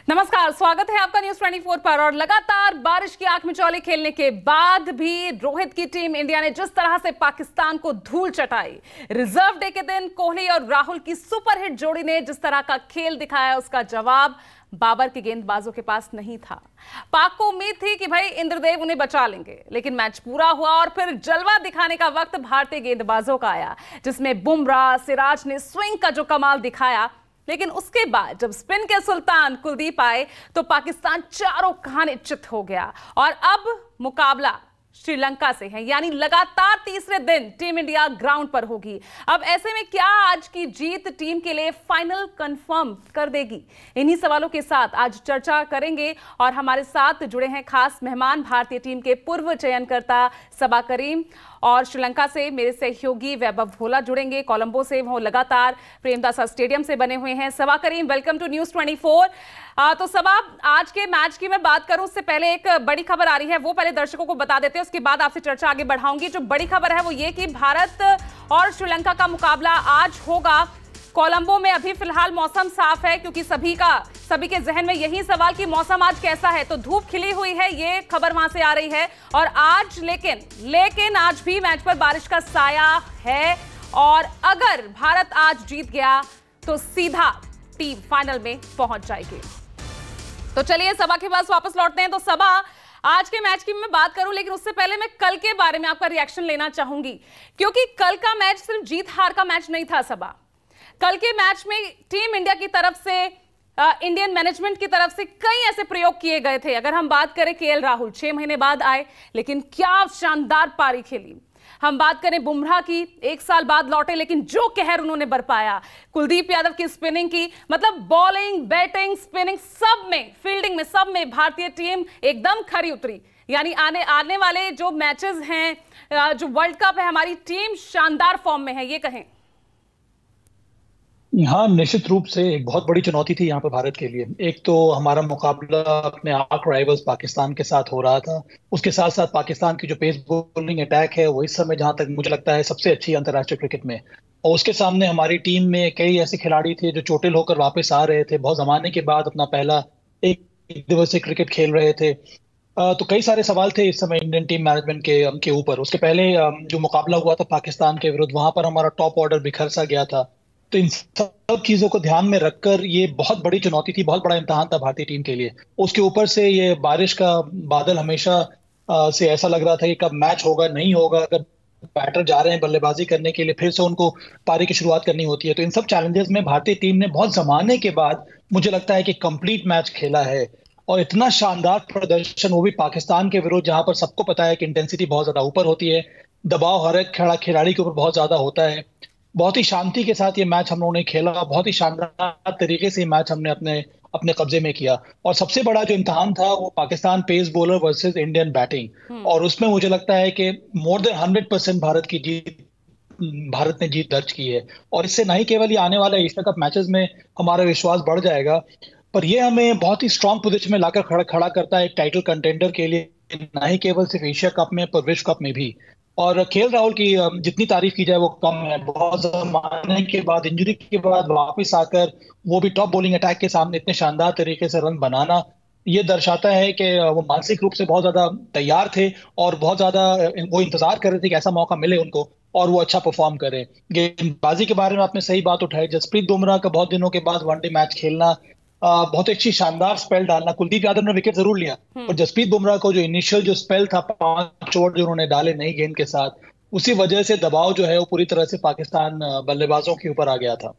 नमस्कार, स्वागत है आपका न्यूज 24 पर। और लगातार बारिश की आंख मिचौली खेलने के बाद भी रोहित की टीम इंडिया ने जिस तरह से पाकिस्तान को धूल चटाई, रिजर्व डे के दिन कोहली और राहुल की सुपरहिट जोड़ी ने जिस तरह का खेल दिखाया, उसका जवाब बाबर के गेंदबाजों के पास नहीं था। पाक को उम्मीद थी कि भाई इंद्रदेव उन्हें बचा लेंगे, लेकिन मैच पूरा हुआ और फिर जलवा दिखाने का वक्त भारतीय गेंदबाजों का आया, जिसमें बुमराह, सिराज ने स्विंग का जो कमाल दिखाया। लेकिन उसके बाद जब स्पिन के सुल्तान कुलदीप आए तो पाकिस्तान चारों खाने चित हो गया और अब मुकाबला श्रीलंका से है, यानी लगातार तीसरे दिन टीम इंडिया ग्राउंड पर होगी। अब ऐसे में क्या आज की जीत टीम के लिए फाइनल कंफर्म कर देगी? इन्हीं सवालों के साथ आज चर्चा करेंगे और हमारे साथ जुड़े हैं खास मेहमान, भारतीय टीम के पूर्व चयनकर्ता सबा करीम और श्रीलंका से मेरे सहयोगी वैभव भोला जुड़ेंगे। कोलंबो से वो लगातार प्रेमदासा स्टेडियम से बने हुए हैं। Saba Karim, welcome to news 24। तो सबा, आज के मैच की मैं बात करूं उससे पहले एक बड़ी खबर आ रही है, वो पहले दर्शकों को बता देते हैं, उसके बाद आपसे चर्चा आगे बढ़ाऊंगी। जो बड़ी खबर है वो ये कि भारत और श्रीलंका का मुकाबला आज होगा कोलंबो में। अभी फिलहाल मौसम साफ है, क्योंकि सभी के जहन में यही सवाल कि मौसम आज कैसा है। तो धूप खिली हुई है, ये खबर वहां से आ रही है। और आज लेकिन आज भी मैच पर बारिश का साया है और अगर भारत आज जीत गया तो सीधा टीम फाइनल में पहुंच जाएगी। तो चलिए सबा के पास वापस लौटते हैं। तो सबा, आज के मैच की मैं बात करूं, लेकिन उससे पहले मैं कल के बारे में आपका रिएक्शन लेना चाहूंगी, क्योंकि कल का मैच सिर्फ जीत हार का मैच नहीं था। सबा, कल के मैच में टीम इंडिया की तरफ से, इंडियन मैनेजमेंट की तरफ से कई ऐसे प्रयोग किए गए थे। अगर हम बात करें केएल राहुल 6 महीने बाद आए, लेकिन क्या शानदार पारी खेली। हम बात करें बुमराह की, 1 साल बाद लौटे, लेकिन जो कहर उन्होंने बरपाया। कुलदीप यादव की स्पिनिंग की, मतलब बॉलिंग, बैटिंग, स्पिनिंग, सब में, फील्डिंग में, सब में भारतीय टीम एकदम खरी उतरी। यानी आने वाले जो मैचेस हैं, जो वर्ल्ड कप है, हमारी टीम शानदार फॉर्म में है, ये कहें। हाँ, निश्चित रूप से एक बहुत बड़ी चुनौती थी यहाँ पर भारत के लिए। एक तो हमारा मुकाबला अपने आर्क राइवल्स पाकिस्तान के साथ हो रहा था, उसके साथ साथ पाकिस्तान की जो पेस बॉलिंग अटैक है वो इस समय जहाँ तक मुझे लगता है सबसे अच्छी अंतर्राष्ट्रीय क्रिकेट में। और उसके सामने हमारी टीम में कई ऐसे खिलाड़ी थे जो चोटिल होकर वापस आ रहे थे, बहुत जमाने के बाद अपना पहला एक दिवसीय क्रिकेट खेल रहे थे। तो कई सारे सवाल थे इस समय इंडियन टीम मैनेजमेंट के ऊपर। उसके पहले जो मुकाबला हुआ था पाकिस्तान के विरुद्ध, वहां पर हमारा टॉप ऑर्डर बिखर सा गया था। तो इन सब चीजों को ध्यान में रखकर ये बहुत बड़ी चुनौती थी, बहुत बड़ा इम्तिहान था भारतीय टीम के लिए। उसके ऊपर से ये बारिश का बादल हमेशा से ऐसा लग रहा था कि कब मैच होगा, नहीं होगा। अगर बैटर जा रहे हैं बल्लेबाजी करने के लिए, फिर से उनको पारी की शुरुआत करनी होती है। तो इन सब चैलेंजेस में भारतीय टीम ने बहुत जमाने के बाद मुझे लगता है कि कंप्लीट मैच खेला है और इतना शानदार प्रदर्शन, वो भी पाकिस्तान के विरुद्ध, जहां पर सबको पता है कि इंटेंसिटी बहुत ज्यादा ऊपर होती है, दबाव हर एक खिलाड़ी के ऊपर बहुत ज्यादा होता है। बहुत ही शांति के साथ ये मैच हम लोगों ने खेला, बहुत ही शानदार तरीके से मैच हमने अपने कब्जे में किया। और सबसे बड़ा जो इम्तिहान था वो Pakistan pace bowler versus Indian batting, और उसमें मुझे लगता है कि मोर देन 100% भारत ने जीत दर्ज की है। और इससे नहीं केवल ये आने वाले एशिया कप मैचेस में हमारा विश्वास बढ़ जाएगा, पर ये हमें बहुत ही स्ट्रांग पोजीशन में लाकर खड़ा करता है एक टाइटल कंटेंडर के लिए, नहीं केवल सिर्फ एशिया कप में पर विश्व कप में भी। और केएल राहुल की जितनी तारीफ की जाए वो कम है। बहुत जमाने के बाद, इंजरी के बाद वापस आकर वो भी टॉप बॉलिंग अटैक के सामने इतने शानदार तरीके से रन बनाना, ये दर्शाता है कि वो मानसिक रूप से बहुत ज्यादा तैयार थे और बहुत ज्यादा वो इंतजार कर रहे थे कि ऐसा मौका मिले उनको और वो अच्छा परफॉर्म करे। गेंदबाजी के बारे में आपने सही बात उठाई। जसप्रीत बुमराह का बहुत दिनों के बाद वनडे मैच खेलना, बहुत अच्छी शानदार स्पेल डालना। कुलदीप यादव ने विकेट जरूर लिया, और जसप्रीत बुमराह को जो इनिशियल जो स्पेल था, 5 ओवर जो उन्होंने डाले नई गेंद के साथ, उसी वजह से दबाव जो है वो पूरी तरह से पाकिस्तान बल्लेबाजों के ऊपर आ गया था।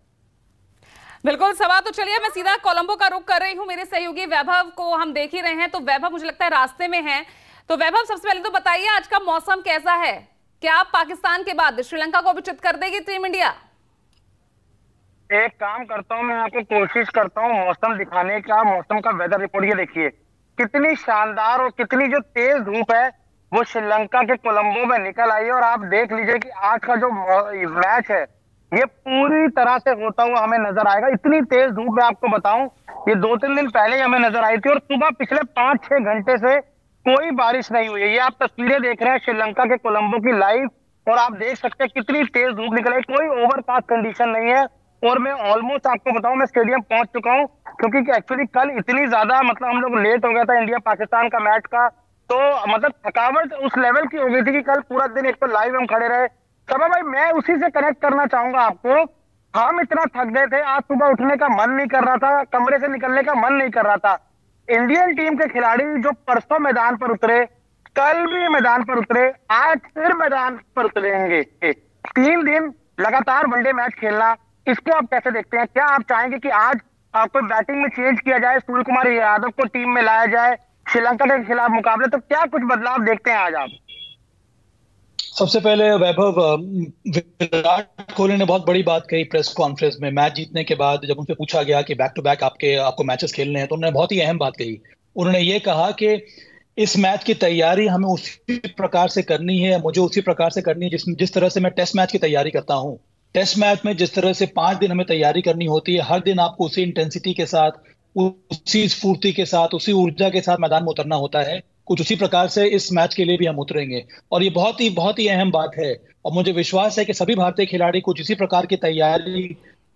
बिल्कुल सवाल। तो चलिए मैं सीधा कोलंबो का रुख कर रही हूँ, मेरे सहयोगी वैभव को हम देख ही रहे हैं। तो वैभव मुझे लगता है रास्ते में है। तो वैभव, सबसे पहले तो बताइए आज का मौसम कैसा है? क्या पाकिस्तान के बाद श्रीलंका को भी चित कर देगी टीम इंडिया? एक काम करता हूँ, मैं आपको कोशिश करता हूँ मौसम दिखाने का, मौसम का वेदर रिपोर्ट। ये देखिए कितनी शानदार और कितनी जो तेज धूप है वो श्रीलंका के कोलंबो में निकल आई है। और आप देख लीजिए कि आज का जो मैच है ये पूरी तरह से होता हुआ हमें नजर आएगा। इतनी तेज धूप मैं आपको बताऊं, ये 2-3 दिन पहले ही हमें नजर आई थी और सुबह पिछले 5-6 घंटे से कोई बारिश नहीं हुई है। ये आप तस्वीरें देख रहे हैं श्रीलंका के कोलंबो की लाइव, और आप देख सकते हैं कितनी तेज धूप निकल आई। कोई ओवरकास्ट कंडीशन नहीं है, और मैं ऑलमोस्ट आपको बताऊं मैं स्टेडियम पहुंच चुका हूं, क्योंकि एक्चुअली कल इतनी ज्यादा मतलब हम लोग लेट हो गया था इंडिया पाकिस्तान का मैच का, तो मतलब थकावट उस लेवल की हो गई थी कि कल पूरा दिन एक तो लाइव हम खड़े रहे। सबा भाई मैं उसी से कनेक्ट करना चाहूंगा आपको। हम इतना थक गए थे, आज सुबह उठने का मन नहीं कर रहा था, कमरे से निकलने का मन नहीं कर रहा था। इंडियन टीम के खिलाड़ी जो परसों मैदान पर उतरे, कल भी मैदान पर उतरे, आज फिर मैदान पर उतरेंगे। 3 दिन लगातार वनडे मैच खेलना, इसको आप कैसे देखते हैं? क्या आप चाहेंगे कि आज कोई बैटिंग में चेंज किया जाए, सूर्य कुमार यादव को टीम में लाया जाए श्रीलंका के खिलाफ मुकाबले, तो क्या कुछ बदलाव देखते हैं आज आप? सबसे पहले वैभव, विराट कोहली ने बहुत बड़ी बात कही प्रेस कॉन्फ्रेंस में मैच जीतने के बाद, जब उनसे पूछा गया कि बैक टू बैक आपको मैचेस खेलने हैं, तो उन्होंने बहुत ही अहम बात कही। उन्होंने ये कहा कि इस मैच की तैयारी हमें उसी प्रकार से करनी है, मुझे उसी प्रकार से करनी है जिस तरह से मैं टेस्ट मैच की तैयारी करता हूँ। टेस्ट मैच में जिस तरह से 5 दिन हमें तैयारी करनी होती है, हर दिन आपको उसी इंटेंसिटी के साथ, उसी स्फूर्ति के साथ, उसी ऊर्जा के साथ मैदान में उतरना होता है। कुछ उसी प्रकार से इस मैच के लिए भी हम उतरेंगे, और ये बहुत ही अहम बात है। और मुझे विश्वास है कि सभी भारतीय खिलाड़ी कुछ इसी प्रकार की तैयारी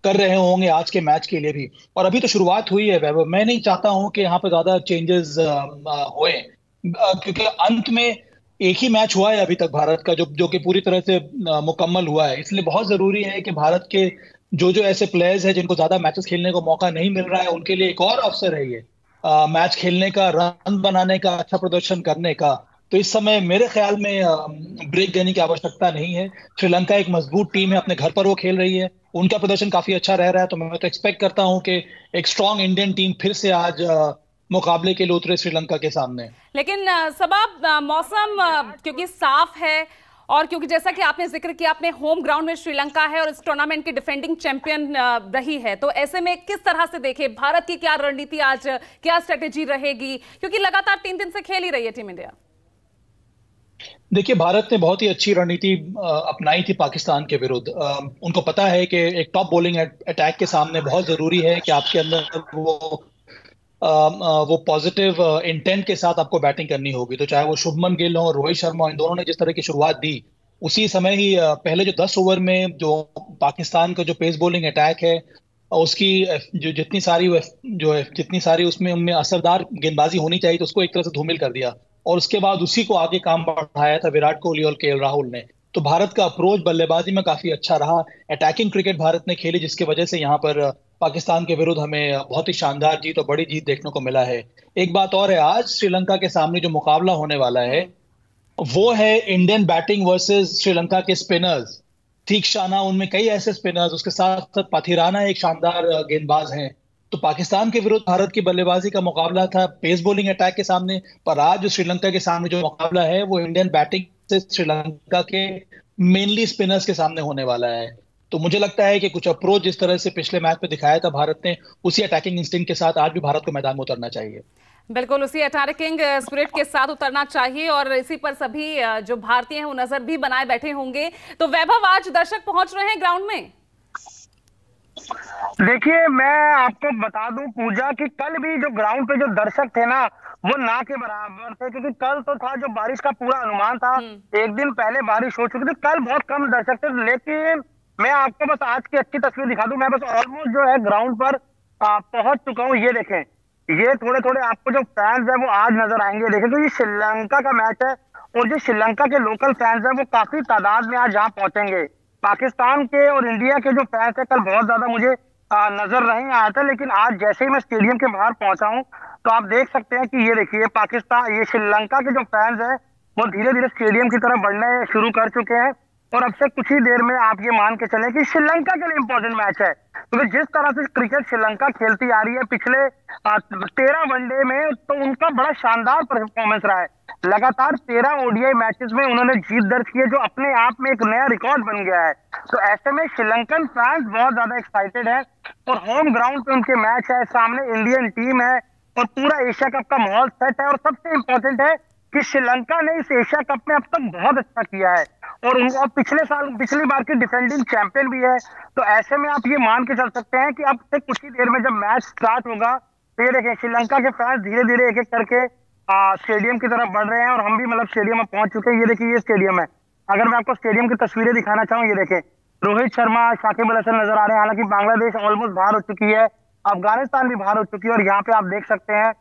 कर रहे होंगे आज के मैच के लिए भी। और अभी तो शुरुआत हुई है वैभव, मैं नहीं चाहता हूं कि यहाँ पे ज्यादा चेंजेस होए, क्योंकि अंत में एक ही मैच हुआ है अभी तक भारत का, जो कि पूरी तरह से मुकम्मल हुआ है। इसलिए बहुत जरूरी है कि भारत के जो ऐसे प्लेयर्स हैं जिनको ज्यादा मैचेस खेलने को मौका नहीं मिल रहा है, उनके लिए एक और अवसर है ये मैच खेलने का, रन बनाने का, अच्छा प्रदर्शन करने का। तो इस समय मेरे ख्याल में ब्रेक देने की आवश्यकता नहीं है। श्रीलंका एक मजबूत टीम है, अपने घर पर वो खेल रही है, उनका प्रदर्शन काफी अच्छा रह रहा है, तो मैं तो एक्सपेक्ट करता हूं कि एक स्ट्रांग इंडियन टीम फिर से आज मुकाबले के लिए उतरे श्रीलंका के सामने। लेकिन सबब मौसम क्योंकि साफ है, और क्योंकि जैसा कि आपने जिक्र किया अपने होम ग्राउंड में श्रीलंका है और इस टूर्नामेंट की डिफेंडिंग चैंपियन रही है, तो ऐसे में किस तरह से देखे भारत की क्या रणनीति आज, क्या स्ट्रेटेजी रहेगी, क्योंकि लगातार 3 दिन से खेल ही रही है टीम इंडिया? देखिए, भारत ने बहुत ही अच्छी रणनीति अपनाई थी पाकिस्तान के विरुद्ध। उनको पता है कि एक टॉप बॉलिंग अटैक के सामने बहुत जरूरी है कि आपके अंदर वो पॉजिटिव इंटेंट के साथ आपको बैटिंग करनी होगी। तो चाहे वो शुभमन गिल हो, रोहित शर्मा हो, इन दोनों ने जिस तरह की शुरुआत दी, उसी समय ही पहले जो 10 ओवर में जो पाकिस्तान का जो पेस बॉलिंग अटैक है, उसकी जो जितनी सारी उसमें उनमें असरदार गेंदबाजी होनी चाहिए, तो उसको एक तरह से धूमिल कर दिया। और उसके बाद उसी को आगे काम बढ़ाया था विराट कोहली और केएल राहुल ने। तो भारत का अप्रोच बल्लेबाजी में काफी अच्छा रहा, अटैकिंग क्रिकेट भारत ने खेली, जिसकी वजह से यहाँ पर पाकिस्तान के विरुद्ध हमें बहुत ही शानदार जीत और बड़ी जीत देखने को मिला है। एक बात और है, आज श्रीलंका के सामने जो मुकाबला होने वाला है वो है इंडियन बैटिंग वर्सेस श्रीलंका के स्पिनर्स। तीक्ष्णा, उनमें कई ऐसे स्पिनर्स, उसके साथ साथ पाथिराना एक शानदार गेंदबाज हैं। तो पाकिस्तान के विरुद्ध भारत की बल्लेबाजी का मुकाबला था पेस बॉलिंग अटैक के सामने, पर आज जो श्रीलंका के सामने जो मुकाबला है वो इंडियन बैटिंग से श्रीलंका के मेनली स्पिनर्स के सामने होने वाला है। तो मुझे लगता है कि कुछ अप्रोच जिस तरह से पिछले मैच में दिखाया था भारत ने, उसी अटैकिंग इंस्टिंक्ट के साथ आज भी भारत को मैदान में उतरना चाहिए। बिल्कुल उसी अटैकिंग स्पिरिट के साथ उतरना चाहिए, और इसी पर सभी जो भारतीय हैं वो नजर भी बनाए बैठे होंगे। तो वैभव, आज दर्शक पहुंच रहे हैं ग्राउंड में? देखिए, मैं आपको बता दूं पूजा कि कल भी जो ग्राउंड पे जो दर्शक थे ना, वो ना के बराबर थे, क्योंकि कल तो था जो बारिश का पूरा अनुमान था, एक दिन पहले बारिश हो चुकी थी, कल बहुत कम दर्शक थे। लेकिन मैं आपको बस आज की अच्छी तस्वीर दिखा दूं, मैं बस ऑलमोस्ट जो है ग्राउंड पर पहुंच चुका हूं। ये देखें, ये थोड़े थोड़े आपको जो फैंस है वो आज नजर आएंगे। देखें, तो ये श्रीलंका का मैच है, और जो श्रीलंका के लोकल फैंस है वो काफी तादाद में आज यहाँ पहुंचेंगे। पाकिस्तान के और इंडिया के जो फैंस है, कल बहुत ज्यादा मुझे नजर नहीं आया था, लेकिन आज जैसे ही मैं स्टेडियम के बाहर पहुंचा हूं, तो आप देख सकते हैं कि ये देखिए पाकिस्तान, ये श्रीलंका के जो फैंस है वो धीरे धीरे स्टेडियम की तरफ बढ़ने शुरू कर चुके हैं। और अब से कुछ ही देर में आप ये मान के चले कि श्रीलंका के लिए इंपॉर्टेंट मैच है, क्योंकि जिस तरह से क्रिकेट श्रीलंका खेलती आ रही है पिछले 13 वनडे में, तो उनका बड़ा शानदार परफॉर्मेंस रहा है। लगातार 13 ओडीआई मैचेस में उन्होंने जीत दर्ज की है, जो अपने आप में एक नया रिकॉर्ड बन गया है। तो ऐसे में श्रीलंकन फैंस बहुत ज्यादा एक्साइटेड है, और होम ग्राउंड पे उनके मैच है, सामने इंडियन टीम है, और पूरा एशिया कप का माहौल सेट है। और सबसे इंपॉर्टेंट है कि श्रीलंका ने इस एशिया कप में अब तक बहुत अच्छा किया है, और उनका पिछली बार की डिफेंडिंग चैंपियन भी है। तो ऐसे में आप ये मान के चल सकते हैं कि अब से कुछ ही देर में जब मैच स्टार्ट होगा, तो ये देखें श्रीलंका के फैंस धीरे धीरे एक एक करके स्टेडियम की तरफ बढ़ रहे हैं, और हम भी मतलब स्टेडियम में पहुंच चुके हैं। ये देखिए, ये स्टेडियम है। अगर मैं आपको स्टेडियम की तस्वीरें दिखाना चाहूँ, ये देखें, रोहित शर्मा, शाकिब अल हसन नजर आ रहे हैं। हालांकि बांग्लादेश ऑलमोस्ट बाहर हो चुकी है, अफगानिस्तान भी बाहर हो चुकी है, और यहाँ पे आप देख सकते हैं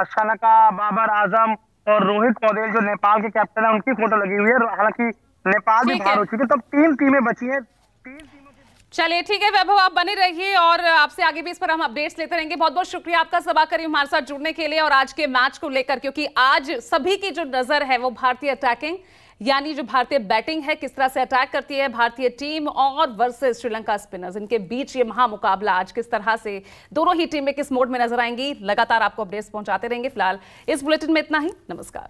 शनका, बाबर आजम और रोहित पौडेल जो नेपाल के कैप्टन है, उनकी फोटो लगी हुई है। हालांकि नेपाल भी बाहर हो चुकी है, तो 3 टीमें बची हैं। 3 टीमों चलिए ठीक है वैभव, आप बने रहिए और आपसे आगे भी इस पर हम अपडेट्स लेते रहेंगे। बहुत बहुत शुक्रिया आपका सबा करीम हमारे साथ जुड़ने के लिए और आज के मैच को लेकर, क्योंकि आज सभी की जो नजर है वो भारतीय अटैकिंग यानी जो भारतीय बैटिंग है, किस तरह से अटैक करती है भारतीय टीम और वर्सेस श्रीलंका स्पिनर्स, इनके बीच ये महामुकाबला आज किस तरह से दोनों ही टीमें किस मोड में नजर आएंगी, लगातार आपको अपडेट्स पहुंचाते रहेंगे। फिलहाल इस बुलेटिन में इतना ही। नमस्कार।